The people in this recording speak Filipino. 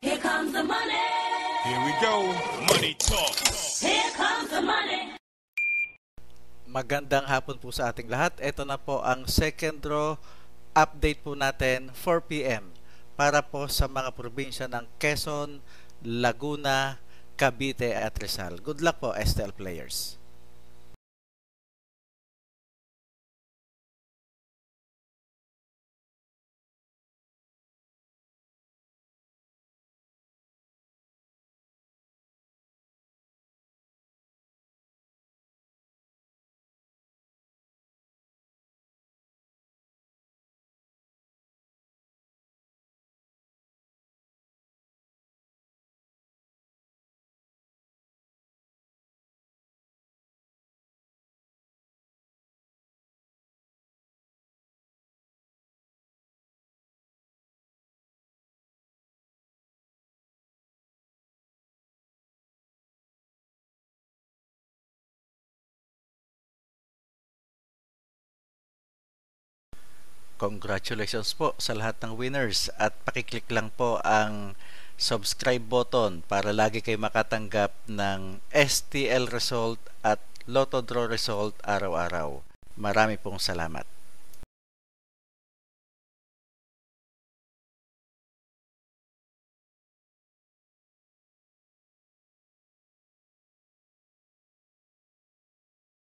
Here comes the money. Here we go. Money talk. Here comes the money. Magandang hapon po sa ating lahat. Ito na po ang second draw update po natin 4 PM para po sa mga probinsya ng Quezon, Laguna, Cavite at Rizal. Good luck po STL players. Congratulations po sa lahat ng winners at pakiclick lang po ang subscribe button para lagi kayo makatanggap ng STL result at Lotto Draw result araw-araw. Marami pong salamat.